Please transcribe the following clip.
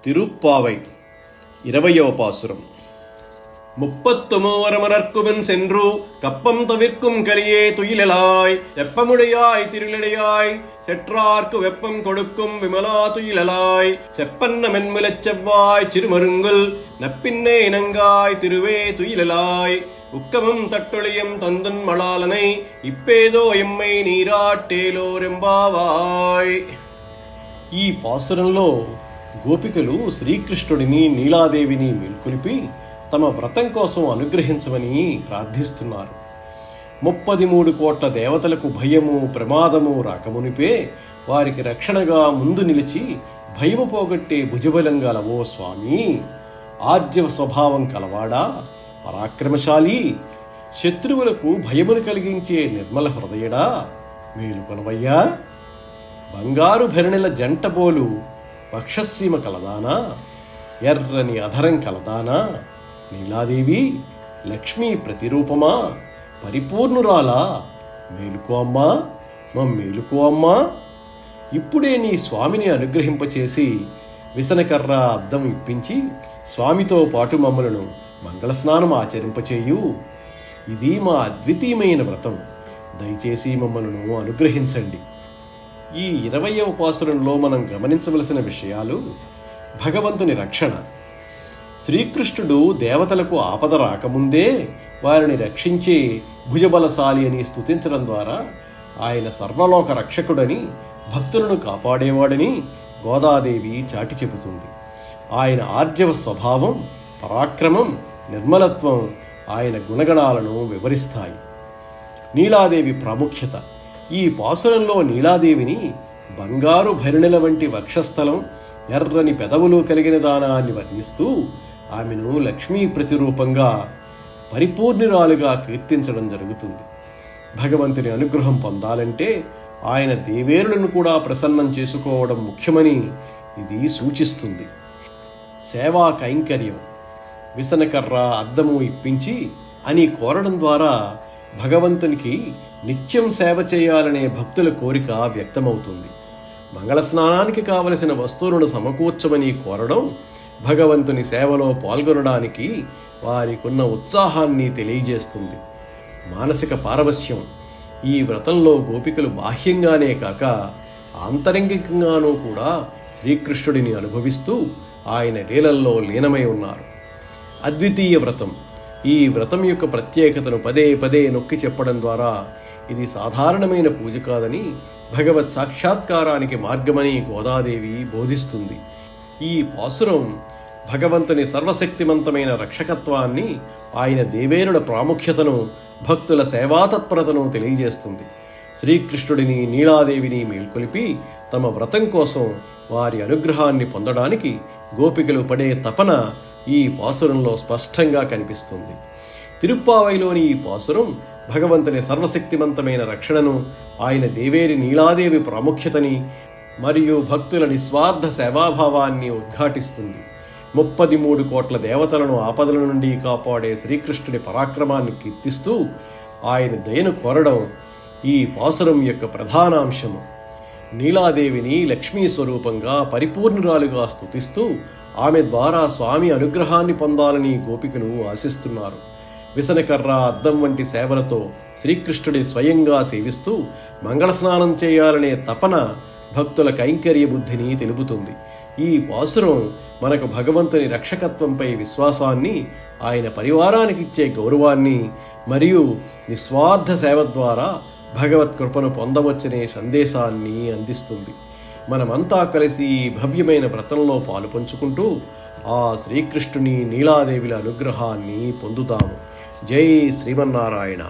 திருப்பாவை 20వ பாசுரம். 33 சென்று கப்பம் தவிர்க்கும் கலியே துயிலலாய் தெப்பமுடையாய் திருளிடையாய் செற்றார்க்கு வெப்பம் கொடுக்கும் விமலா துயிலலாய் செப்பன்ன மென்முலச் செவ்வாய் சிறுமருங்குல் நப்பின்னே இனங்காய் திருவே துயிலலாய் உக்கமும் தட்டொழியம் தந்துன் மலாலனை இப்பேதோ எம்மை నీరాట్టేలోరెంబావాయ్. ఈ పాసురంలో గోపికలు శ్రీకృష్ణుడిని నీలాదేవిని మేల్కొలిపి తమ వ్రతం కోసం అనుగ్రహించమని ప్రార్థిస్తున్నారు. 33 కోట్ల దేవతలకు భయము ప్రమాదము రాకమునిపే వారికి రక్షణగా ముందు నిలిచి భయము పోగొట్టే భుజబలం గలవో స్వామి, ఆర్జవ స్వభావం కలవాడా, పరాక్రమశాలి, శత్రువులకు భయమును కలిగించే నిర్మల హృదయడా, మేలుకొనవయ్యా. బంగారు భరణిల జంటబోలు పక్షసీమ కలదానా, ఎర్రని అధరం కలదానా, నీలాదేవి లక్ష్మీ ప్రతిరూపమా, పరిపూర్ణురాలా, మేలుకో అమ్మా, మేలుకో అమ్మా. ఇప్పుడే నీ స్వామిని అనుగ్రహింపచేసి విసనకర్ర అద్దం ఇప్పించి స్వామితో పాటు మమ్మలను మంగళస్నానం ఆచరింపచేయు. ఇది మా అద్వితీయమైన వ్రతం, దయచేసి మమ్మలను అనుగ్రహించండి. ఈ 20వ పాసురంలో మనం గమనించవలసిన విషయాలు: భగవంతుని రక్షణ. శ్రీకృష్ణుడు దేవతలకు ఆపద రాకముందే వారిని రక్షించే భుజబలశాలి అని స్తుతించడం ద్వారా ఆయన సర్వలోక రక్షకుడని, భక్తులను కాపాడేవాడని గోదాదేవి చాటి చెబుతుంది. ఆయన ఆర్జవ స్వభావం, పరాక్రమం, నిర్మలత్వం ఆయన గుణగణాలను వివరిస్తాయి. నీలాదేవి ప్రాముఖ్యత. ఈ పాసురంలో నీలాదేవిని బంగారు భరిణెల వంటి వక్షస్థలం, ఎర్రని పెదవులు కలిగిన దానాన్ని వర్ణిస్తూ ఆమెను లక్ష్మీ ప్రతిరూపంగా, పరిపూర్ణురాలుగా కీర్తించడం జరుగుతుంది. భగవంతుని అనుగ్రహం పొందాలంటే ఆయన దేవేరులను కూడా ప్రసన్నం చేసుకోవడం ముఖ్యమని ఇది సూచిస్తుంది. సేవా కైంకర్యం. విసనకర్ర అద్దము ఇప్పించి అని కోరడం ద్వారా భగవంతునికి నిత్యం సేవ చేయాలనే భక్తుల కోరిక వ్యక్తమవుతుంది. మంగళ స్నానానికి కావలసిన వస్తువులను సమకూర్చమని కోరడం భగవంతుని సేవలో పాల్గొనడానికి వారికున్న ఉత్సాహాన్ని తెలియజేస్తుంది. మానసిక పారవశ్యం. ఈ వ్రతంలో గోపికలు బాహ్యంగానే కాక ఆంతరంగికంగానూ కూడా శ్రీకృష్ణుడిని అనుభవిస్తూ ఆయన లీలల్లో లీనమై ఉన్నారు. అద్వితీయ వ్రతం. ఈ వ్రతం యొక్క ప్రత్యేకతను పదే పదే నొక్కి చెప్పడం ద్వారా ఇది సాధారణమైన పూజ కాదని, భగవత్ సాక్షాత్కారానికి మార్గమని గోదాదేవి బోధిస్తుంది. ఈ పాసురం భగవంతుని సర్వశక్తిమంతమైన రక్షకత్వాన్ని, ఆయన దేవేరుల ప్రాముఖ్యతను, భక్తుల సేవాతత్పరతను తెలియజేస్తుంది. శ్రీకృష్ణుడిని నీలాదేవిని మేల్కొలిపి తమ వ్రతం కోసం వారి అనుగ్రహాన్ని పొందడానికి గోపికలు పడే తపన ఈ పాసురంలో స్పష్టంగా కనిపిస్తుంది. తిరుప్పావైలోని ఈ పాసురం భగవంతుని సర్వశక్తిమంతమైన రక్షణను, ఆయన దేవేరి నీలాదేవి ప్రాముఖ్యతని మరియు భక్తుల నిస్వార్థ సేవాభావాన్ని ఉద్ఘాటిస్తుంది. 33 కోట్ల దేవతలను ఆపదల నుండి కాపాడే శ్రీకృష్ణుడి పరాక్రమాన్ని కీర్తిస్తూ ఆయన దయను కోరడం ఈ పాసురం యొక్క ప్రధానాంశము. నీలాదేవిని లక్ష్మీ స్వరూపంగా, పరిపూర్ణురాలుగా స్తుతిస్తూ ఆమె ద్వారా స్వామి అనుగ్రహాన్ని పొందాలని గోపికలు ఆశిస్తున్నారు. విసనకర్ర అద్దం వంటి సేవలతో శ్రీకృష్ణుడి స్వయంగా సేవిస్తూ మంగళ స్నానం చేయాలనే తపన భక్తుల కైంకర్య బుద్ధిని తెలుపుతుంది. ఈ పాసురం మనకు భగవంతుని రక్షకత్వంపై విశ్వాసాన్ని, ఆయన పరివారానికి ఇచ్చే గౌరవాన్ని మరియు నిస్వార్థ సేవ ద్వారా భగవత్ కృపను పొందవచ్చనే సందేశాన్ని అందిస్తుంది. మనమంతా కలిసి ఈ భవ్యమైన వ్రతంలో పాలు పంచుకుంటూ ఆ శ్రీకృష్ణుని నీలాదేవిల అనుగ్రహాన్ని పొందుతాము. జై శ్రీమన్నారాయణ.